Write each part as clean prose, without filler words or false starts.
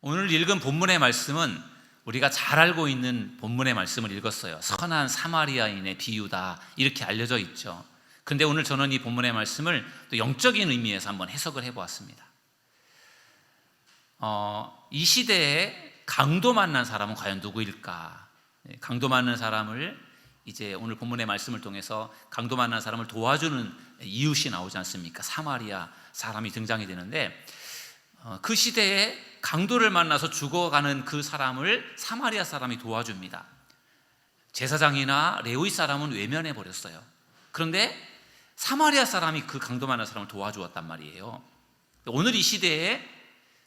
오늘 읽은 본문의 말씀은 우리가 잘 알고 있는 본문의 말씀을 읽었어요. 선한 사마리아인의 비유다, 이렇게 알려져 있죠. 근데 오늘 저는 이 본문의 말씀을 또 영적인 의미에서 한번 해석을 해보았습니다. 이 시대에 강도 만난 사람은 과연 누구일까? 강도 만난 사람을 이제 오늘 본문의 말씀을 통해서 강도 만난 사람을 도와주는 이웃이 나오지 않습니까? 사마리아 사람이 등장이 되는데, 그 시대에 강도를 만나서 죽어가는 그 사람을 사마리아 사람이 도와줍니다. 제사장이나 레위 사람은 외면해 버렸어요. 그런데 사마리아 사람이 그 강도 만난 사람을 도와주었단 말이에요. 오늘 이 시대에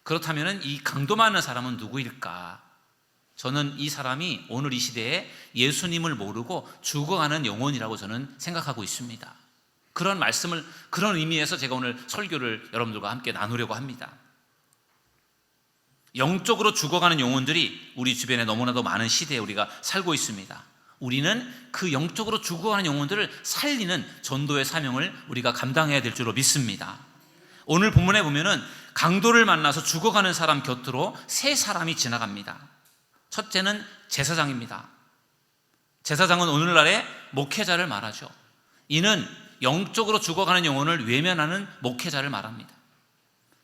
그렇다면 이 강도 만난 사람은 누구일까? 저는 이 사람이 오늘 이 시대에 예수님을 모르고 죽어가는 영혼이라고 저는 생각하고 있습니다. 그런 말씀을, 그런 의미에서 제가 오늘 설교를 여러분들과 함께 나누려고 합니다. 영적으로 죽어가는 영혼들이 우리 주변에 너무나도 많은 시대에 우리가 살고 있습니다. 우리는 그 영적으로 죽어가는 영혼들을 살리는 전도의 사명을 우리가 감당해야 될 줄로 믿습니다. 오늘 본문에 보면은 강도를 만나서 죽어가는 사람 곁으로 세 사람이 지나갑니다. 첫째는 제사장입니다. 제사장은 오늘날의 목회자를 말하죠. 이는 영적으로 죽어가는 영혼을 외면하는 목회자를 말합니다.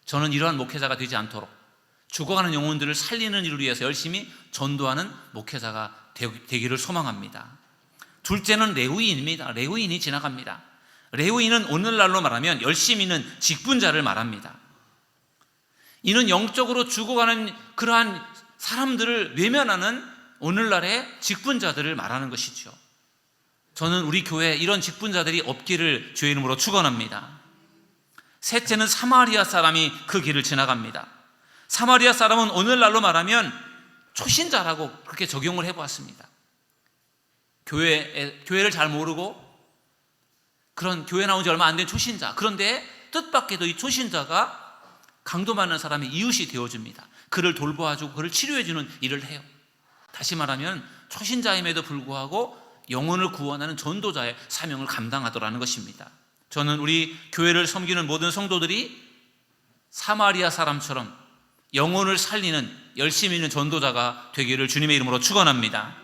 저는 이러한 목회자가 되지 않도록 죽어가는 영혼들을 살리는 일을 위해서 열심히 전도하는 목회자가 되기를 소망합니다. 둘째는 레위인입니다. 레위인이 지나갑니다. 레위인은 오늘날로 말하면 열심히는 직분자를 말합니다. 이는 영적으로 죽어가는 그러한 사람들을 외면하는 오늘날의 직분자들을 말하는 것이죠. 저는 우리 교회에 이런 직분자들이 없기를 주의 이름으로 축원합니다. 셋째는 사마리아 사람이 그 길을 지나갑니다. 사마리아 사람은 오늘날로 말하면 초신자라고 그렇게 적용을 해보았습니다. 교회를 잘 모르고 그런 교회 나온 지 얼마 안 된 초신자, 그런데 뜻밖에도 이 초신자가 강도 많은 사람의 이웃이 되어줍니다. 그를 돌보아주고 그를 치료해주는 일을 해요. 다시 말하면 초신자임에도 불구하고 영혼을 구원하는 전도자의 사명을 감당하더라는 것입니다. 저는 우리 교회를 섬기는 모든 성도들이 사마리아 사람처럼 영혼을 살리는 열심히 있는 전도자가 되기를 주님의 이름으로 축원합니다.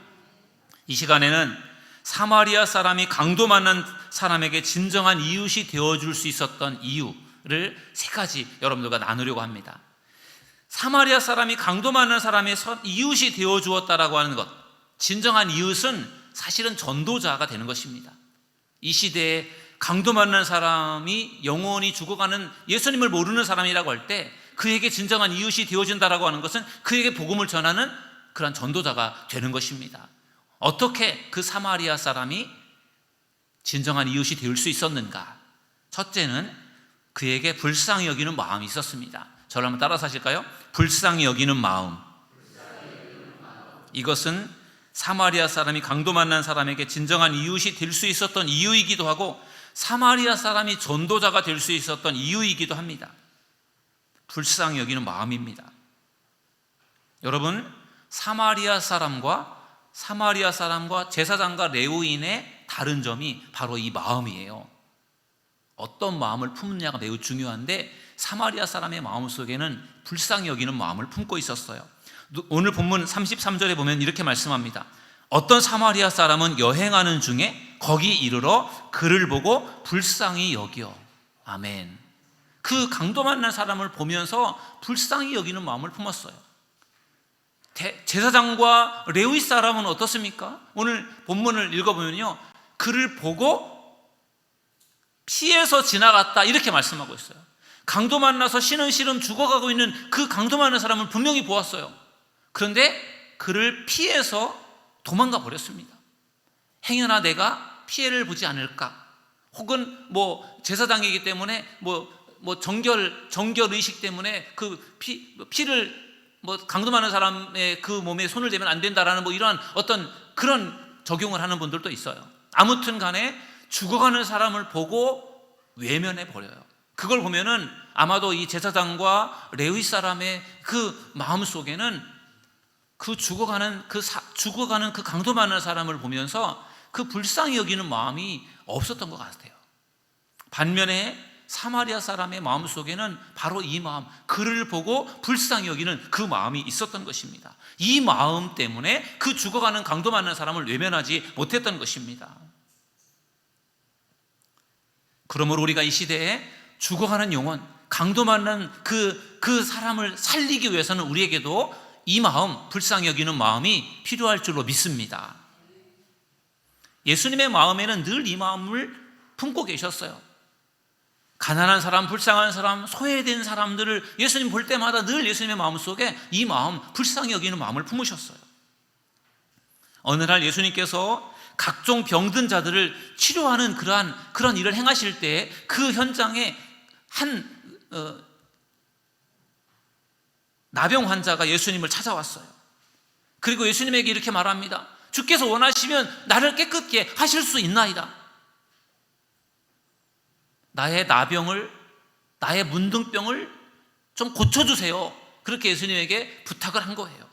이 시간에는 사마리아 사람이 강도 만난 사람에게 진정한 이웃이 되어줄 수 있었던 이유를 세 가지 여러분들과 나누려고 합니다. 사마리아 사람이 강도 만난 사람의 이웃이 되어주었다라고 하는 것, 진정한 이웃은 사실은 전도자가 되는 것입니다. 이 시대에 강도 만난 사람이 영원히 죽어가는 예수님을 모르는 사람이라고 할 때 그에게 진정한 이웃이 되어진다라고 하는 것은 그에게 복음을 전하는 그런 전도자가 되는 것입니다. 어떻게 그 사마리아 사람이 진정한 이웃이 될 수 있었는가? 첫째는 그에게 불쌍히 여기는 마음이 있었습니다. 저를 한번 따라서 하실까요? 불쌍히 여기는 마음. 이것은 사마리아 사람이 강도 만난 사람에게 진정한 이웃이 될 수 있었던 이유이기도 하고 사마리아 사람이 전도자가 될 수 있었던 이유이기도 합니다. 불쌍히 여기는 마음입니다. 여러분, 사마리아 사람과 제사장과 레위인의 다른 점이 바로 이 마음이에요. 어떤 마음을 품느냐가 매우 중요한데 사마리아 사람의 마음 속에는 불쌍히 여기는 마음을 품고 있었어요. 오늘 본문 33절에 보면 이렇게 말씀합니다. 어떤 사마리아 사람은 여행하는 중에 거기 이르러 그를 보고 불쌍히 여겨. 아멘. 그 강도 만난 사람을 보면서 불쌍히 여기는 마음을 품었어요. 제사장과 레위 사람은 어떻습니까? 오늘 본문을 읽어보면요, 그를 보고 피해서 지나갔다 이렇게 말씀하고 있어요. 강도 만나서 시름시름 죽어가고 있는 그 강도 만난 사람을 분명히 보았어요. 그런데 그를 피해서 도망가 버렸습니다. 행여나 내가 피해를 보지 않을까, 혹은 제사장이기 때문에 정결 의식 때문에 그 피를 강도 많은 사람의 그 몸에 손을 대면 안 된다라는 이러한 어떤 그런 적용을 하는 분들도 있어요. 아무튼 간에 죽어가는 사람을 보고 외면해 버려요. 그걸 보면은 아마도 이 제사장과 레위 사람의 그 마음 속에는 그 죽어가는 그 강도 많은 사람을 보면서 그 불쌍히 여기는 마음이 없었던 것 같아요. 반면에 사마리아 사람의 마음속에는 바로 이 마음, 그를 보고 불쌍히 여기는 그 마음이 있었던 것입니다. 이 마음 때문에 그 죽어가는 강도 많은 사람을 외면하지 못했던 것입니다. 그러므로 우리가 이 시대에 죽어가는 영혼, 강도 많은 그 사람을 살리기 위해서는 우리에게도 이 마음, 불쌍히 여기는 마음이 필요할 줄로 믿습니다. 예수님의 마음에는 늘 이 마음을 품고 계셨어요. 가난한 사람, 불쌍한 사람, 소외된 사람들을 예수님 볼 때마다 늘 예수님의 마음속에 이 마음, 불쌍히 여기는 마음을 품으셨어요. 어느 날 예수님께서 각종 병든 자들을 치료하는 그런 일을 행하실 때 그 현장에 한 나병 환자가 예수님을 찾아왔어요. 그리고 예수님에게 이렇게 말합니다. 주께서 원하시면 나를 깨끗게 하실 수 있나이다. 나의 나병을, 나의 문둥병을 좀 고쳐주세요. 그렇게 예수님에게 부탁을 한 거예요.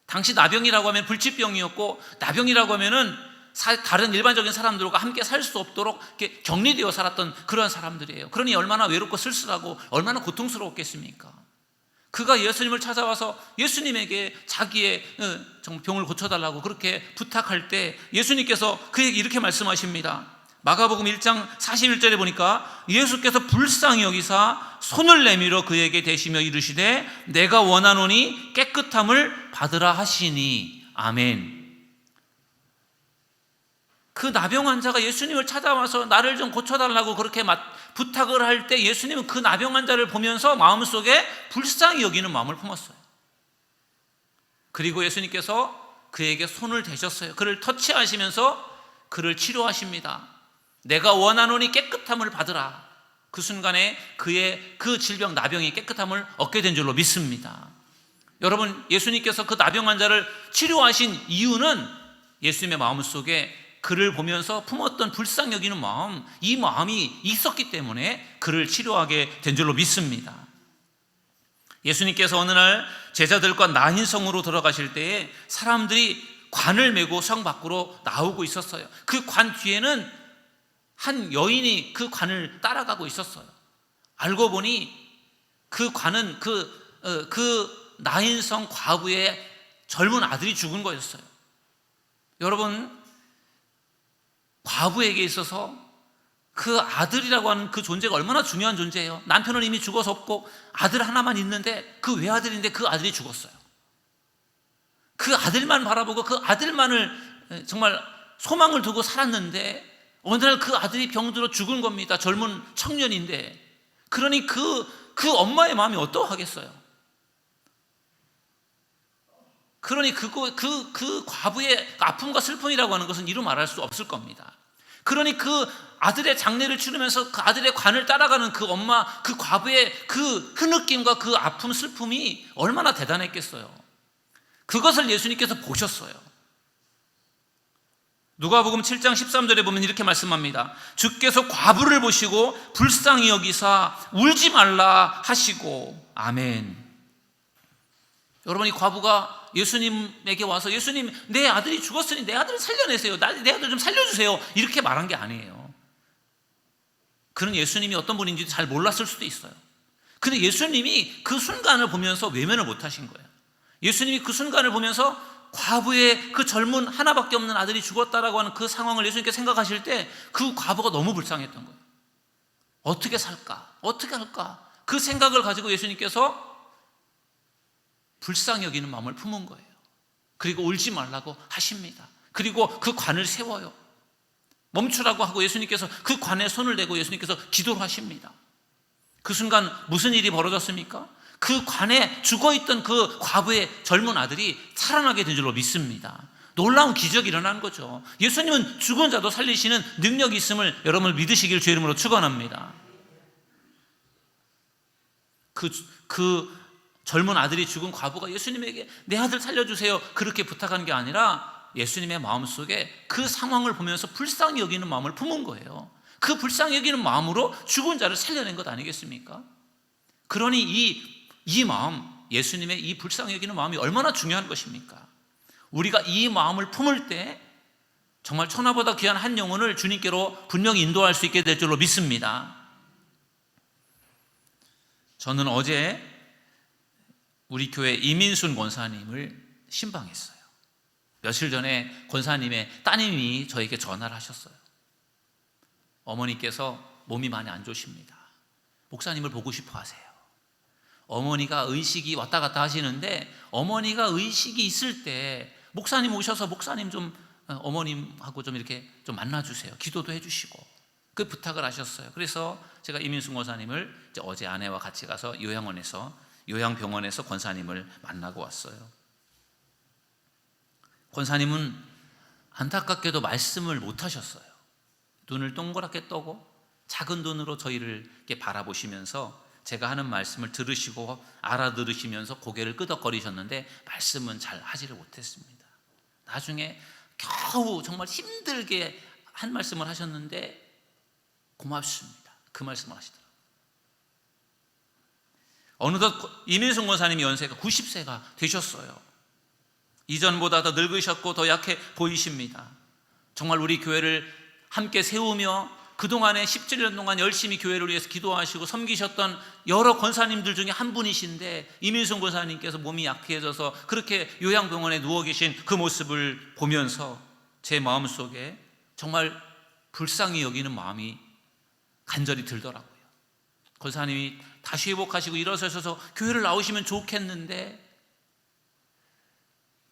당시 나병이라고 하면 불치병이었고, 나병이라고 하면은 다른 일반적인 사람들과 함께 살 수 없도록 이렇게 격리되어 살았던 그런 사람들이에요. 그러니 얼마나 외롭고 쓸쓸하고 얼마나 고통스러웠겠습니까? 그가 예수님을 찾아와서 예수님에게 자기의 병을 고쳐달라고 그렇게 부탁할 때 예수님께서 그에게 이렇게 말씀하십니다. 마가복음 1장 41절에 보니까 예수께서 불쌍히 여기사 손을 내밀어 그에게 대시며 이르시되 내가 원하노니 깨끗함을 받으라 하시니 아멘. 그 나병 환자가 예수님을 찾아와서 나를 좀 고쳐달라고 그렇게 부탁을 할 때 예수님은 그 나병 환자를 보면서 마음속에 불쌍히 여기는 마음을 품었어요. 그리고 예수님께서 그에게 손을 대셨어요. 그를 터치하시면서 그를 치료하십니다. 내가 원하노니 깨끗함을 받으라. 그 순간에 그의 그 질병, 나병이 깨끗함을 얻게 된 줄로 믿습니다. 여러분, 예수님께서 그 나병 환자를 치료하신 이유는 예수님의 마음속에 그를 보면서 품었던 불쌍히 여기는 마음, 이 마음이 있었기 때문에 그를 치료하게 된 줄로 믿습니다. 예수님께서 어느 날 제자들과 나인성으로 들어가실 때에 사람들이 관을 메고 성 밖으로 나오고 있었어요. 그 관 뒤에는 한 여인이 그 관을 따라가고 있었어요. 알고 보니 그 관은 그 나인성 과부의 젊은 아들이 죽은 거였어요. 여러분, 과부에게 있어서 그 아들이라고 하는 그 존재가 얼마나 중요한 존재예요. 남편은 이미 죽어서 없고 아들 하나만 있는데 그 외아들인데 그 아들이 죽었어요. 그 아들만 바라보고 그 아들만을 정말 소망을 두고 살았는데 어느 날 그 아들이 병들어 죽은 겁니다. 젊은 청년인데. 그러니 그 엄마의 마음이 어떠하겠어요? 그러니 그 과부의 아픔과 슬픔이라고 하는 것은 이루 말할 수 없을 겁니다. 그러니 그 아들의 장례를 치르면서 그 아들의 관을 따라가는 그 엄마, 그 과부의 그 흐느낌과 그 아픔, 슬픔이 얼마나 대단했겠어요. 그것을 예수님께서 보셨어요. 누가복음 7장 13절에 보면 이렇게 말씀합니다. 주께서 과부를 보시고 불쌍히 여기사 울지 말라 하시고 아멘. 여러분, 이 과부가 예수님에게 와서 예수님, 내 아들이 죽었으니 내 아들을 살려내세요. 내 아들 좀 살려주세요. 이렇게 말한 게 아니에요. 그는 예수님이 어떤 분인지 잘 몰랐을 수도 있어요. 근데 예수님이 그 순간을 보면서 외면을 못 하신 거예요. 예수님이 그 순간을 보면서 과부의 그 젊은 하나밖에 없는 아들이 죽었다라고 하는 그 상황을 예수님께 생각하실 때 그 과부가 너무 불쌍했던 거예요. 어떻게 살까? 어떻게 할까? 그 생각을 가지고 예수님께서 불쌍히 여기는 마음을 품은 거예요. 그리고 울지 말라고 하십니다. 그리고 그 관을 세워요. 멈추라고 하고 예수님께서 그 관에 손을 대고 예수님께서 기도를 하십니다. 그 순간 무슨 일이 벌어졌습니까? 그 관에 죽어있던 그 과부의 젊은 아들이 살아나게 된 줄로 믿습니다. 놀라운 기적이 일어난 거죠. 예수님은 죽은 자도 살리시는 능력이 있음을 여러분 믿으시길 주의 이름으로 축원합니다. 그 젊은 아들이 죽은 과부가 예수님에게 내 아들 살려주세요 그렇게 부탁한 게 아니라 예수님의 마음속에 그 상황을 보면서 불쌍히 여기는 마음을 품은 거예요. 그 불쌍히 여기는 마음으로 죽은 자를 살려낸 것 아니겠습니까? 그러니 이 마음, 예수님의 이 불쌍히 여기는 마음이 얼마나 중요한 것입니까? 우리가 이 마음을 품을 때 정말 천하보다 귀한 한 영혼을 주님께로 분명히 인도할 수 있게 될 줄로 믿습니다. 저는 어제 우리 교회 이민순 권사님을 신방했어요. 며칠 전에 권사님의 따님이 저에게 전화를 하셨어요. 어머니께서 몸이 많이 안 좋으십니다. 목사님을 보고 싶어 하세요. 어머니가 의식이 왔다 갔다 하시는데 어머니가 의식이 있을 때 목사님 오셔서 목사님 좀 어머님하고 좀 이렇게 좀 만나주세요. 기도도 해주시고 그 부탁을 하셨어요. 그래서 제가 이민순 권사님을 어제 아내와 같이 가서 요양병원에서 권사님을 만나고 왔어요. 권사님은 안타깝게도 말씀을 못 하셨어요. 눈을 동그랗게 뜨고 작은 눈으로 저희를 이렇게 바라보시면서 제가 하는 말씀을 들으시고 알아들으시면서 고개를 끄덕거리셨는데 말씀은 잘 하지를 못했습니다. 나중에 겨우 정말 힘들게 한 말씀을 하셨는데 고맙습니다. 그 말씀을 하시더라고요. 어느덧 이민순 권사님이 연세가 90세가 되셨어요. 이전보다 더 늙으셨고 더 약해 보이십니다. 정말 우리 교회를 함께 세우며 그동안에 17년 동안 열심히 교회를 위해서 기도하시고 섬기셨던 여러 권사님들 중에 한 분이신데 이민순 권사님께서 몸이 약해져서 그렇게 요양병원에 누워 계신 그 모습을 보면서 제 마음속에 정말 불쌍히 여기는 마음이 간절히 들더라고요. 권사님이 다시 회복하시고 일어서셔서 교회를 나오시면 좋겠는데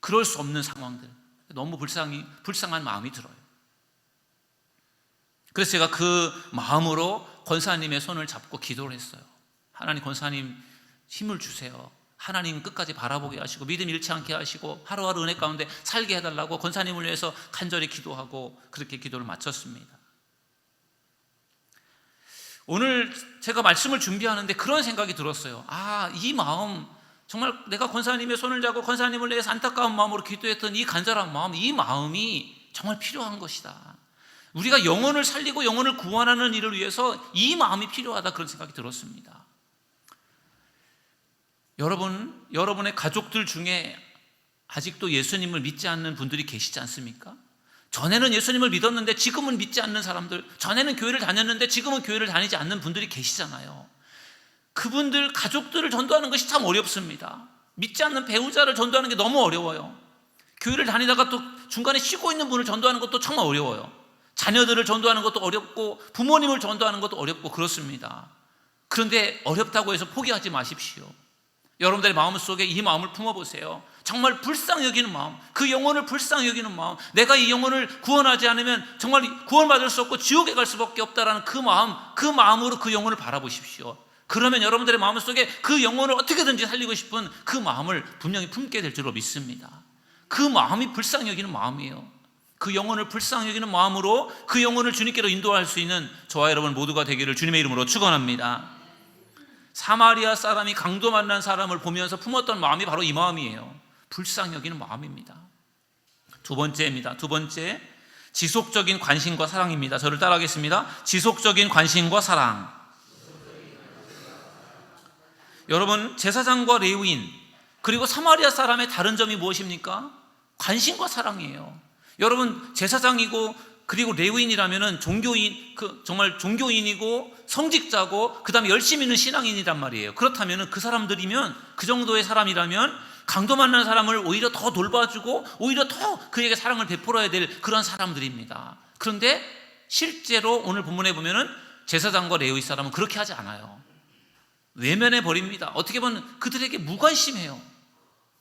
그럴 수 없는 상황들, 너무 불쌍한 마음이 들어요. 그래서 제가 그 마음으로 권사님의 손을 잡고 기도를 했어요. 하나님, 권사님 힘을 주세요. 하나님 끝까지 바라보게 하시고 믿음 잃지 않게 하시고 하루하루 은혜 가운데 살게 해달라고 권사님을 위해서 간절히 기도하고 그렇게 기도를 마쳤습니다. 오늘 제가 말씀을 준비하는데 그런 생각이 들었어요. 이 마음, 정말 내가 권사님의 손을 잡고 권사님을 위해서 안타까운 마음으로 기도했던 이 간절한 마음, 이 마음이 정말 필요한 것이다. 우리가 영혼을 살리고 영혼을 구원하는 일을 위해서 이 마음이 필요하다, 그런 생각이 들었습니다. 여러분의 가족들 중에 아직도 예수님을 믿지 않는 분들이 계시지 않습니까? 전에는 예수님을 믿었는데 지금은 믿지 않는 사람들, 전에는 교회를 다녔는데 지금은 교회를 다니지 않는 분들이 계시잖아요. 그분들 가족들을 전도하는 것이 참 어렵습니다. 믿지 않는 배우자를 전도하는 게 너무 어려워요. 교회를 다니다가 또 중간에 쉬고 있는 분을 전도하는 것도 정말 어려워요. 자녀들을 전도하는 것도 어렵고 부모님을 전도하는 것도 어렵고 그렇습니다. 그런데 어렵다고 해서 포기하지 마십시오. 여러분들의 마음속에 이 마음을 품어보세요. 정말 불쌍히 여기는 마음, 그 영혼을 불쌍히 여기는 마음, 내가 이 영혼을 구원하지 않으면 정말 구원받을 수 없고 지옥에 갈 수밖에 없다라는 그 마음으로 그 영혼을 바라보십시오. 그러면 여러분들의 마음속에 그 영혼을 어떻게든지 살리고 싶은 그 마음을 분명히 품게 될 줄로 믿습니다. 그 마음이 불쌍히 여기는 마음이에요. 그 영혼을 불쌍히 여기는 마음으로 그 영혼을 주님께로 인도할 수 있는 저와 여러분 모두가 되기를 주님의 이름으로 축원합니다. 사마리아 사람이 강도 만난 사람을 보면서 품었던 마음이 바로 이 마음이에요. 불쌍히 여기는 마음입니다. 두 번째, 지속적인 관심과 사랑입니다. 저를 따라하겠습니다. 지속적인 관심과 사랑. 여러분, 제사장과 레위인 그리고 사마리아 사람의 다른 점이 무엇입니까? 관심과 사랑이에요. 여러분, 제사장이고 그리고 레위인이라면은 정말 종교인이고 성직자고 그다음에 열심히 있는 신앙인이란 말이에요. 그렇다면은 그 사람들이면, 그 정도의 사람이라면 강도 만난 사람을 오히려 더 돌봐주고 오히려 더 그에게 사랑을 베풀어야 될 그런 사람들입니다. 그런데 실제로 오늘 본문에 보면은 제사장과 레위 사람은 그렇게 하지 않아요. 외면해 버립니다. 어떻게 보면 그들에게 무관심해요.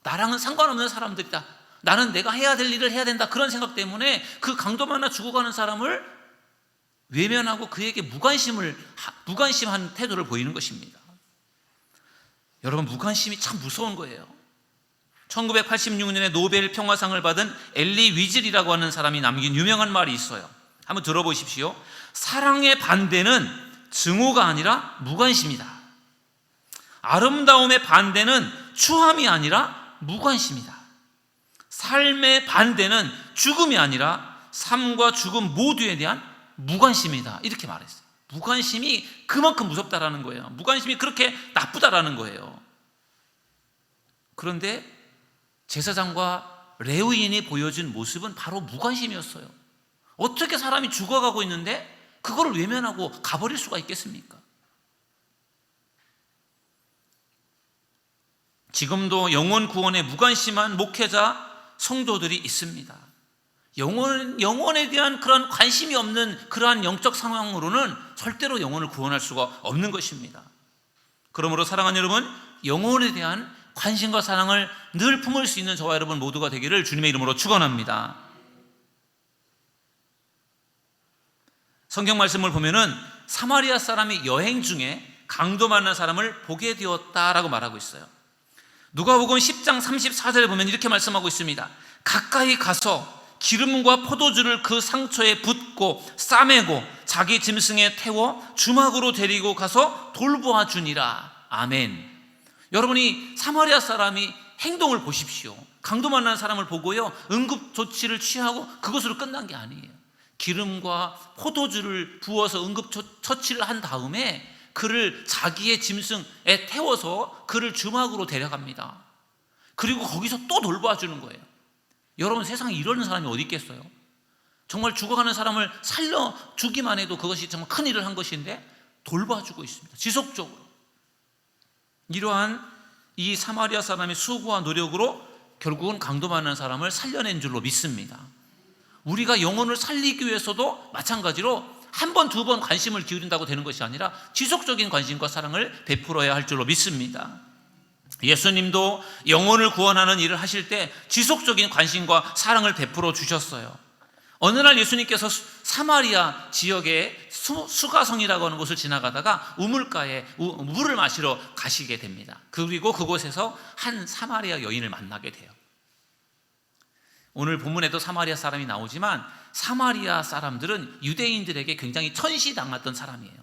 나랑은 상관없는 사람들이다. 나는 내가 해야 될 일을 해야 된다. 그런 생각 때문에 그 강도 만나 죽어가는 사람을 외면하고 그에게 무관심한 태도를 보이는 것입니다. 여러분, 무관심이 참 무서운 거예요. 1986년에 노벨 평화상을 받은 엘리 위즐이라고 하는 사람이 남긴 유명한 말이 있어요. 한번 들어보십시오. 사랑의 반대는 증오가 아니라 무관심이다. 아름다움의 반대는 추함이 아니라 무관심이다. 삶의 반대는 죽음이 아니라 삶과 죽음 모두에 대한 무관심이다. 이렇게 말했어요. 무관심이 그만큼 무섭다라는 거예요. 무관심이 그렇게 나쁘다라는 거예요. 그런데 제사장과 레위인이 보여준 모습은 바로 무관심이었어요. 어떻게 사람이 죽어가고 있는데 그거를 외면하고 가버릴 수가 있겠습니까? 지금도 영혼 구원에 무관심한 목회자, 성도들이 있습니다. 영혼에 대한 그런 관심이 없는 그러한 영적 상황으로는 절대로 영혼을 구원할 수가 없는 것입니다. 그러므로 사랑하는 여러분, 영혼에 대한 관심과 사랑을 늘 품을 수 있는 저와 여러분 모두가 되기를 주님의 이름으로 축원합니다. 성경 말씀을 보면은 사마리아 사람이 여행 중에 강도 만난 사람을 보게 되었다라고 말하고 있어요. 누가복음 10장 34절에 보면 이렇게 말씀하고 있습니다. 가까이 가서 기름과 포도주를 그 상처에 붓고 싸매고 자기 짐승에 태워 주막으로 데리고 가서 돌보아 주니라. 아멘. 여러분이 사마리아 사람이 행동을 보십시오. 강도 만난 사람을 보고요, 응급 조치를 취하고 그것으로 끝난 게 아니에요. 기름과 포도주를 부어서 응급 처치를 한 다음에 그를 자기의 짐승에 태워서 그를 주막으로 데려갑니다. 그리고 거기서 또 돌보아 주는 거예요. 여러분, 세상에 이러는 사람이 어디 있겠어요? 정말 죽어가는 사람을 살려주기만 해도 그것이 정말 큰 일을 한 것인데 돌봐주고 있습니다. 지속적으로. 이러한 이 사마리아 사람의 수고와 노력으로 결국은 강도 많은 사람을 살려낸 줄로 믿습니다. 우리가 영혼을 살리기 위해서도 마찬가지로 한 번, 두 번 관심을 기울인다고 되는 것이 아니라 지속적인 관심과 사랑을 베풀어야 할 줄로 믿습니다. 예수님도 영혼을 구원하는 일을 하실 때 지속적인 관심과 사랑을 베풀어 주셨어요. 어느 날 예수님께서 사마리아 지역의 수가성이라고 하는 곳을 지나가다가 우물가에 물을 마시러 가시게 됩니다. 그리고 그곳에서 한 사마리아 여인을 만나게 돼요. 오늘 본문에도 사마리아 사람이 나오지만 사마리아 사람들은 유대인들에게 굉장히 천시당했던 사람이에요.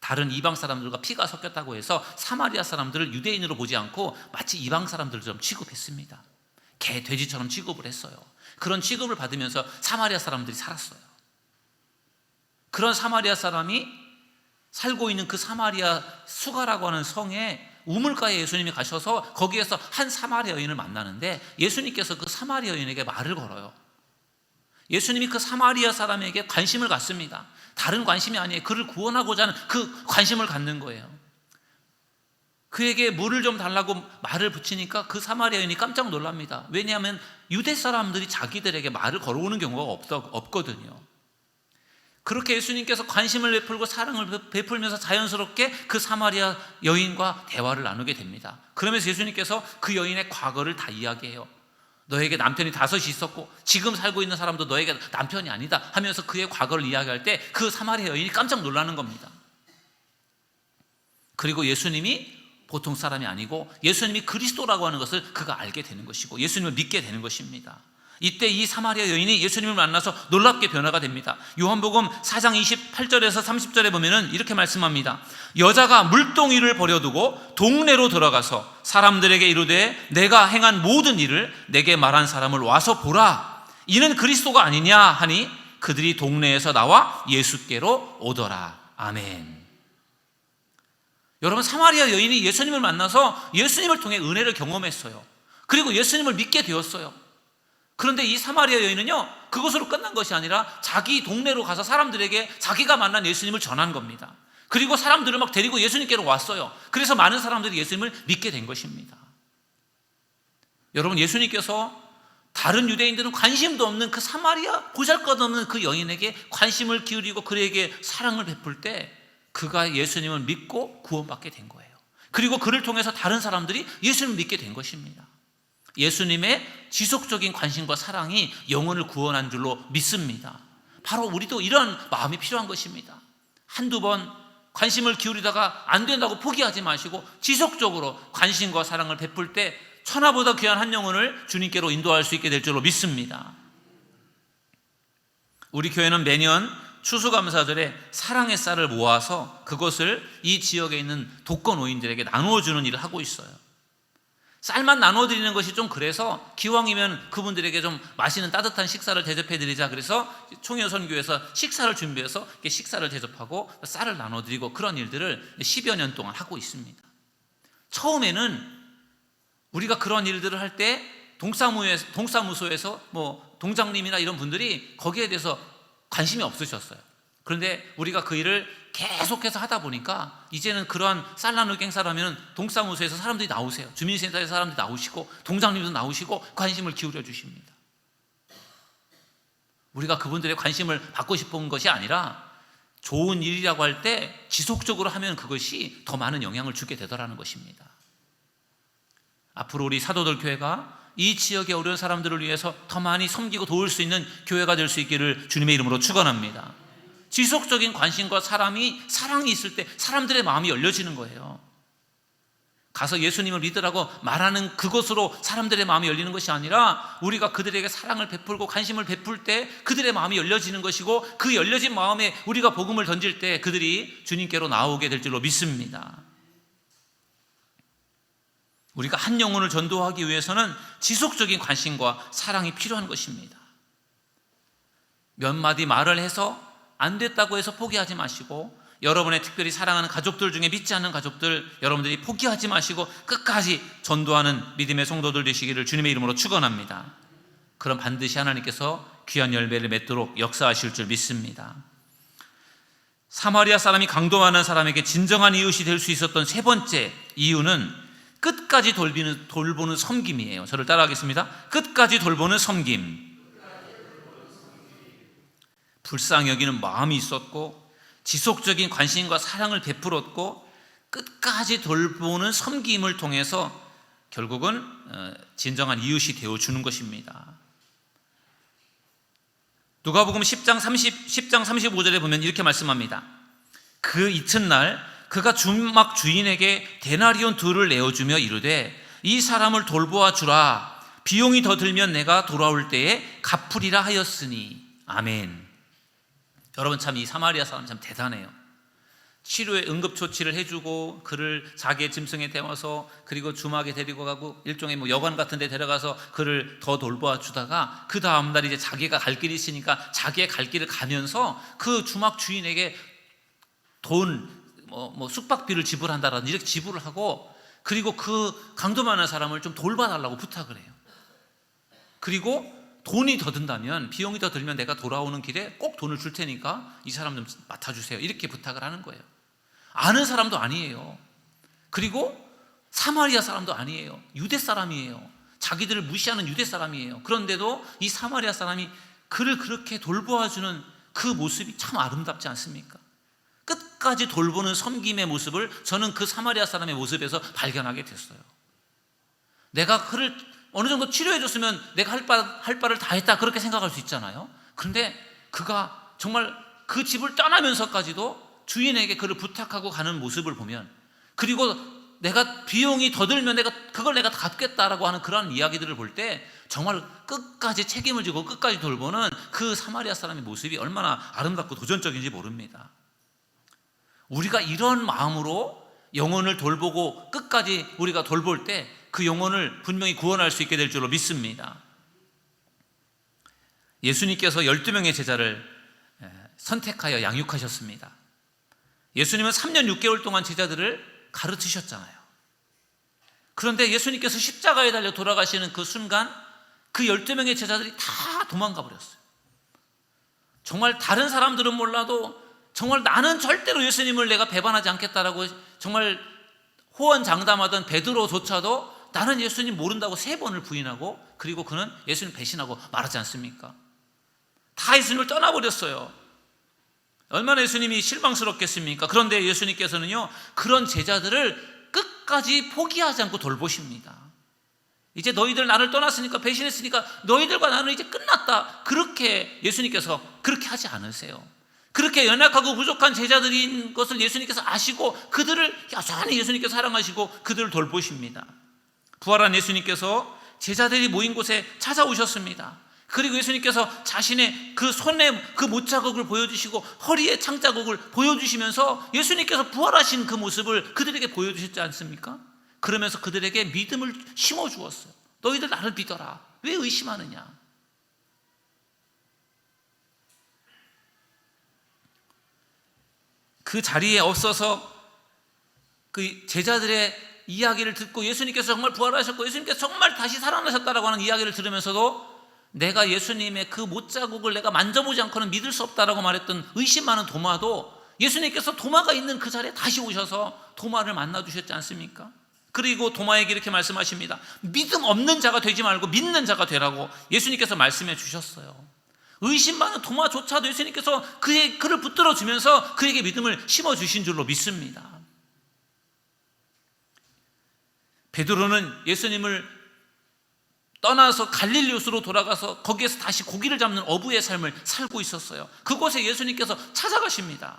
다른 이방 사람들과 피가 섞였다고 해서 사마리아 사람들을 유대인으로 보지 않고 마치 이방 사람들처럼 취급했습니다. 개, 돼지처럼 취급을 했어요. 그런 취급을 받으면서 사마리아 사람들이 살았어요. 그런 사마리아 사람이 살고 있는 그 사마리아 수가라고 하는 성에 우물가에 예수님이 가셔서 거기에서 한 사마리아 여인을 만나는데 예수님께서 그 사마리아 여인에게 말을 걸어요. 예수님이 그 사마리아 사람에게 관심을 갖습니다. 다른 관심이 아니에요. 그를 구원하고자 하는 그 관심을 갖는 거예요. 그에게 물을 좀 달라고 말을 붙이니까 그 사마리아 여인이 깜짝 놀랍니다. 왜냐하면 유대 사람들이 자기들에게 말을 걸어오는 경우가 없거든요. 그렇게 예수님께서 관심을 베풀고 사랑을 베풀면서 자연스럽게 그 사마리아 여인과 대화를 나누게 됩니다. 그러면서 예수님께서 그 여인의 과거를 다 이야기해요. 너에게 남편이 5이 있었고 지금 살고 있는 사람도 너에게 남편이 아니다 하면서 그의 과거를 이야기할 때 그 사마리아 여인이 깜짝 놀라는 겁니다. 그리고 예수님이 보통 사람이 아니고 예수님이 그리스도라고 하는 것을 그가 알게 되는 것이고 예수님을 믿게 되는 것입니다. 이때 이 사마리아 여인이 예수님을 만나서 놀랍게 변화가 됩니다. 요한복음 4장 28절에서 30절에 보면은 이렇게 말씀합니다. 여자가 물동이를 버려두고 동네로 들어가서 사람들에게 이르되 내가 행한 모든 일을 내게 말한 사람을 와서 보라. 이는 그리스도가 아니냐 하니 그들이 동네에서 나와 예수께로 오더라. 아멘. 여러분, 사마리아 여인이 예수님을 만나서 예수님을 통해 은혜를 경험했어요. 그리고 예수님을 믿게 되었어요. 그런데 이 사마리아 여인은요, 그것으로 끝난 것이 아니라 자기 동네로 가서 사람들에게 자기가 만난 예수님을 전한 겁니다. 그리고 사람들을 막 데리고 예수님께로 왔어요. 그래서 많은 사람들이 예수님을 믿게 된 것입니다. 여러분, 예수님께서 다른 유대인들은 관심도 없는 그 사마리아 보잘것없는 그 여인에게 관심을 기울이고 그에게 사랑을 베풀 때 그가 예수님을 믿고 구원받게 된 거예요. 그리고 그를 통해서 다른 사람들이 예수님을 믿게 된 것입니다. 예수님의 지속적인 관심과 사랑이 영혼을 구원한 줄로 믿습니다. 바로 우리도 이런 마음이 필요한 것입니다. 한두 번 관심을 기울이다가 안 된다고 포기하지 마시고 지속적으로 관심과 사랑을 베풀 때 천하보다 귀한 한 영혼을 주님께로 인도할 수 있게 될 줄로 믿습니다. 우리 교회는 매년 추수감사절에 사랑의 쌀을 모아서 그것을 이 지역에 있는 독거노인들에게 나누어주는 일을 하고 있어요. 쌀만 나눠드리는 것이 좀 그래서 기왕이면 그분들에게 좀 맛있는 따뜻한 식사를 대접해드리자 그래서 총회선교에서 식사를 준비해서 식사를 대접하고 쌀을 나눠드리고 그런 일들을 10여 년 동안 하고 있습니다. 처음에는 우리가 그런 일들을 할 때 동사무소에서 동장님이나 이런 분들이 거기에 대해서 관심이 없으셨어요. 그런데 우리가 그 일을 계속해서 하다 보니까 이제는 그러한 쌀나누기 행사를 하면 동사무소에서 사람들이 나오세요. 주민센터에서 사람들이 나오시고 동장님도 나오시고 관심을 기울여 주십니다. 우리가 그분들의 관심을 받고 싶은 것이 아니라 좋은 일이라고 할 때 지속적으로 하면 그것이 더 많은 영향을 주게 되더라는 것입니다. 앞으로 우리 사도들 교회가 이 지역의 어려운 사람들을 위해서 더 많이 섬기고 도울 수 있는 교회가 될 수 있기를 주님의 이름으로 축원합니다. 지속적인 관심과 사랑이 있을 때 사람들의 마음이 열려지는 거예요. 가서 예수님을 믿으라고 말하는 그것으로 사람들의 마음이 열리는 것이 아니라 우리가 그들에게 사랑을 베풀고 관심을 베풀 때 그들의 마음이 열려지는 것이고, 그 열려진 마음에 우리가 복음을 던질 때 그들이 주님께로 나오게 될 줄로 믿습니다. 우리가 한 영혼을 전도하기 위해서는 지속적인 관심과 사랑이 필요한 것입니다. 몇 마디 말을 해서 안 됐다고 해서 포기하지 마시고, 여러분의 특별히 사랑하는 가족들 중에 믿지 않는 가족들 여러분들이 포기하지 마시고 끝까지 전도하는 믿음의 성도들 되시기를 주님의 이름으로 축원합니다. 그럼 반드시 하나님께서 귀한 열매를 맺도록 역사하실 줄 믿습니다. 사마리아 사람이 강도 많은 사람에게 진정한 이웃이 될 수 있었던 세 번째 이유는 끝까지 돌보는 섬김이에요. 저를 따라하겠습니다. 끝까지 돌보는 섬김. 불쌍히 여기는 마음이 있었고, 지속적인 관심과 사랑을 베풀었고, 끝까지 돌보는 섬김을 통해서 결국은 진정한 이웃이 되어주는 것입니다. 누가복음 10장 35절에 보면 이렇게 말씀합니다. 그 이튿날 그가 주막 주인에게 데나리온 둘을 내어주며 이르되 이 사람을 돌보아 주라. 비용이 더 들면 내가 돌아올 때에 갚으리라 하였으니. 아멘. 여러분, 참 이 사마리아 사람 참 대단해요. 치료에 응급조치를 해주고 그를 자기의 짐승에 태워서 그리고 주막에 데리고 가고 일종의 여관 같은 데 데려가서 그를 더 돌보아 주다가 그 다음날 이제 자기가 갈 길이 있으니까 자기의 갈 길을 가면서 그 주막 주인에게 돈 숙박비를 지불한다라든지 이렇게 지불을 하고, 그리고 그 강도 많은 사람을 좀 돌봐달라고 부탁을 해요. 그리고 돈이 더 든다면, 비용이 더 들면 내가 돌아오는 길에 꼭 돈을 줄 테니까 이 사람 좀 맡아주세요. 이렇게 부탁을 하는 거예요. 아는 사람도 아니에요. 그리고 사마리아 사람도 아니에요. 유대 사람이에요. 자기들을 무시하는 유대 사람이에요. 그런데도 이 사마리아 사람이 그를 그렇게 돌보아주는 그 모습이 참 아름답지 않습니까? 끝까지 돌보는 섬김의 모습을 저는 그 사마리아 사람의 모습에서 발견하게 됐어요. 내가 그를 어느 정도 치료해줬으면 내가 할 바를 다 했다, 그렇게 생각할 수 있잖아요. 그런데 그가 정말 그 집을 떠나면서까지도 주인에게 그를 부탁하고 가는 모습을 보면, 그리고 내가 비용이 더 들면 그걸 내가 갚겠다라고 하는 그런 이야기들을 볼 때 정말 끝까지 책임을 지고 끝까지 돌보는 그 사마리아 사람의 모습이 얼마나 아름답고 도전적인지 모릅니다. 우리가 이런 마음으로 영혼을 돌보고 끝까지 우리가 돌볼 때 그 영혼을 분명히 구원할 수 있게 될 줄로 믿습니다. 예수님께서 12명의 제자를 선택하여 양육하셨습니다. 예수님은 3년 6개월 동안 제자들을 가르치셨잖아요. 그런데 예수님께서 십자가에 달려 돌아가시는 그 순간 그 12명의 제자들이 다 도망가 버렸어요. 정말 다른 사람들은 몰라도 정말 나는 절대로 예수님을 내가 배반하지 않겠다라고 정말 호언장담하던 베드로조차도 나는 예수님 모른다고 3번을 부인하고, 그리고 그는 예수님 배신하고 말하지 않습니까? 다 예수님을 떠나버렸어요. 얼마나 예수님이 실망스럽겠습니까? 그런데 예수님께서는요, 그런 제자들을 끝까지 포기하지 않고 돌보십니다. 이제 너희들 나를 떠났으니까, 배신했으니까 너희들과 나는 이제 끝났다, 그렇게 예수님께서 그렇게 하지 않으세요. 그렇게 연약하고 부족한 제자들인 것을 예수님께서 아시고 그들을 여전히 예수님께서 사랑하시고 그들을 돌보십니다. 부활한 예수님께서 제자들이 모인 곳에 찾아오셨습니다. 그리고 예수님께서 자신의 그 손에 그 못자국을 보여주시고 허리에 창자국을 보여주시면서 예수님께서 부활하신 그 모습을 그들에게 보여주셨지 않습니까? 그러면서 그들에게 믿음을 심어주었어요. 너희들 나를 믿어라. 왜 의심하느냐? 그 자리에 없어서 그 제자들의 이야기를 듣고 예수님께서 정말 부활하셨고 예수님께서 정말 다시 살아나셨다라고 하는 이야기를 들으면서도 내가 예수님의 그 못자국을 내가 만져보지 않고는 믿을 수 없다라고 말했던 의심 많은 도마도 예수님께서 도마가 있는 그 자리에 다시 오셔서 도마를 만나 주셨지 않습니까? 그리고 도마에게 이렇게 말씀하십니다. 믿음 없는 자가 되지 말고 믿는 자가 되라고 예수님께서 말씀해 주셨어요. 의심 많은 도마조차도 예수님께서 그를 붙들어 주면서 그에게 믿음을 심어 주신 줄로 믿습니다. 베드로는 예수님을 떠나서 갈릴리우스로 돌아가서 거기에서 다시 고기를 잡는 어부의 삶을 살고 있었어요. 그곳에 예수님께서 찾아가십니다.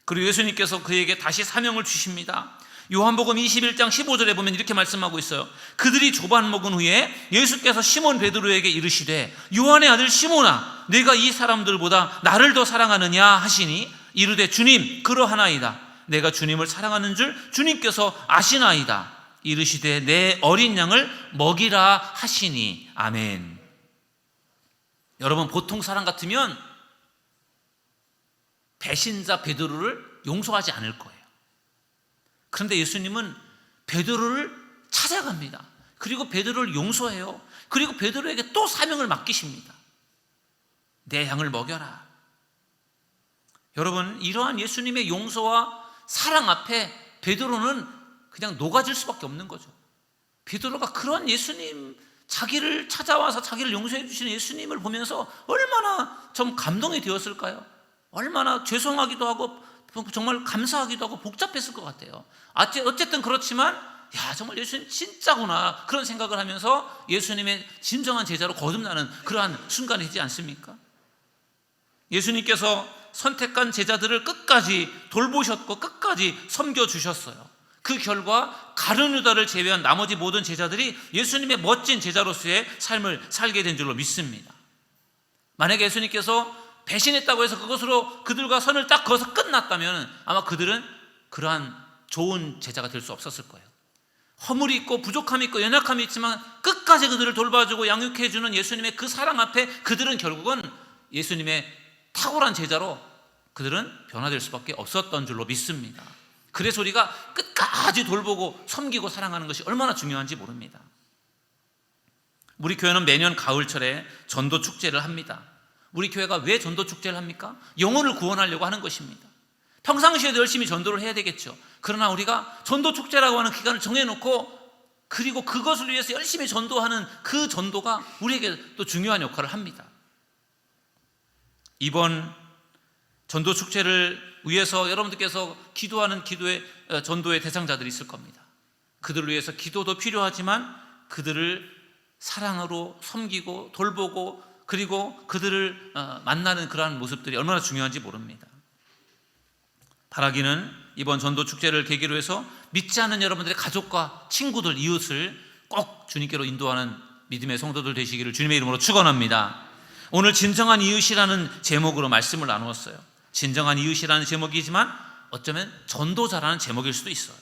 그리고 예수님께서 그에게 다시 사명을 주십니다. 요한복음 21장 15절에 보면 이렇게 말씀하고 있어요. 그들이 조반 먹은 후에 예수께서 시몬 베드로에게 이르시되 요한의 아들 시몬아 네가 이 사람들보다 나를 더 사랑하느냐 하시니 이르되 주님 그러하나이다. 내가 주님을 사랑하는 줄 주님께서 아시나이다. 이르시되 내 어린 양을 먹이라 하시니 아멘. 여러분, 보통 사람 같으면 배신자 베드로를 용서하지 않을 거예요. 그런데 예수님은 베드로를 찾아갑니다. 그리고 베드로를 용서해요. 그리고 베드로에게 또 사명을 맡기십니다. 내 양을 먹여라. 여러분, 이러한 예수님의 용서와 사랑 앞에 베드로는 그냥 녹아질 수밖에 없는 거죠. 베드로가 그런 예수님, 자기를 찾아와서 자기를 용서해 주시는 예수님을 보면서 얼마나 좀 감동이 되었을까요? 얼마나 죄송하기도 하고 정말 감사하기도 하고 복잡했을 것 같아요. 어쨌든 그렇지만 야, 정말 예수님 진짜구나, 그런 생각을 하면서 예수님의 진정한 제자로 거듭나는 그러한 순간이지 않습니까? 예수님께서 선택한 제자들을 끝까지 돌보셨고 끝까지 섬겨주셨어요. 그 결과 가룟 유다를 제외한 나머지 모든 제자들이 예수님의 멋진 제자로서의 삶을 살게 된 줄로 믿습니다. 만약에 예수님께서 배신했다고 해서 그것으로 그들과 선을 딱 그어서 끝났다면 아마 그들은 그러한 좋은 제자가 될 수 없었을 거예요. 허물이 있고 부족함이 있고 연약함이 있지만 끝까지 그들을 돌봐주고 양육해 주는 예수님의 그 사랑 앞에 그들은 결국은 예수님의 탁월한 제자로 그들은 변화될 수밖에 없었던 줄로 믿습니다. 그래서 우리가 끝까지 돌보고 섬기고 사랑하는 것이 얼마나 중요한지 모릅니다. 우리 교회는 매년 가을철에 전도 축제를 합니다. 우리 교회가 왜 전도 축제를 합니까? 영혼을 구원하려고 하는 것입니다. 평상시에도 열심히 전도를 해야 되겠죠. 그러나 우리가 전도 축제라고 하는 기간을 정해놓고 그리고 그것을 위해서 열심히 전도하는 그 전도가 우리에게 또 중요한 역할을 합니다. 이번 전도 축제를 위해서 여러분들께서 기도하는 전도의 대상자들이 있을 겁니다. 그들을 위해서 기도도 필요하지만 그들을 사랑으로 섬기고 돌보고 그리고 그들을 만나는 그러한 모습들이 얼마나 중요한지 모릅니다. 바라기는 이번 전도 축제를 계기로 해서 믿지 않는 여러분들의 가족과 친구들, 이웃을 꼭 주님께로 인도하는 믿음의 성도들 되시기를 주님의 이름으로 축원합니다. 오늘 진정한 이웃이라는 제목으로 말씀을 나누었어요. 진정한 이웃이라는 제목이지만 어쩌면 전도자라는 제목일 수도 있어요.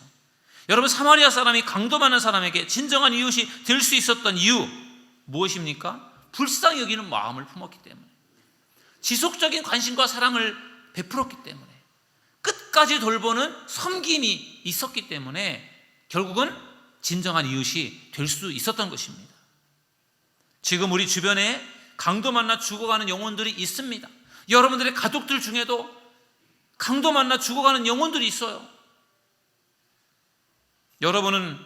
여러분, 사마리아 사람이 강도 많은 사람에게 진정한 이웃이 될 수 있었던 이유 무엇입니까? 불쌍히 여기는 마음을 품었기 때문에, 지속적인 관심과 사랑을 베풀었기 때문에, 끝까지 돌보는 섬김이 있었기 때문에 결국은 진정한 이웃이 될 수 있었던 것입니다. 지금 우리 주변에 강도 만나 죽어가는 영혼들이 있습니다. 여러분들의 가족들 중에도 강도 만나 죽어가는 영혼들이 있어요. 여러분은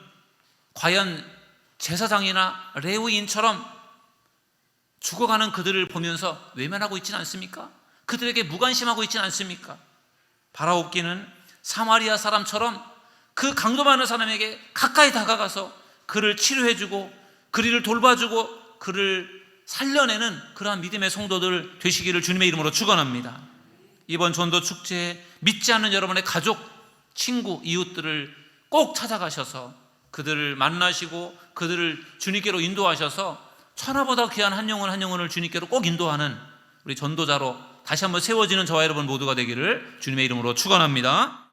과연 제사장이나 레위인처럼 죽어가는 그들을 보면서 외면하고 있지는 않습니까? 그들에게 무관심하고 있지는 않습니까? 바라옵기는 사마리아 사람처럼 그 강도 많은 사람에게 가까이 다가가서 그를 치료해주고 그를 돌봐주고 그를 살려내는 그러한 믿음의 성도들 되시기를 주님의 이름으로 축원합니다. 이번 전도 축제에 믿지 않는 여러분의 가족, 친구, 이웃들을 꼭 찾아가셔서 그들을 만나시고 그들을 주님께로 인도하셔서 천하보다 귀한 한 영혼 한 영혼을 주님께로 꼭 인도하는 우리 전도자로 다시 한번 세워지는 저와 여러분 모두가 되기를 주님의 이름으로 축원합니다.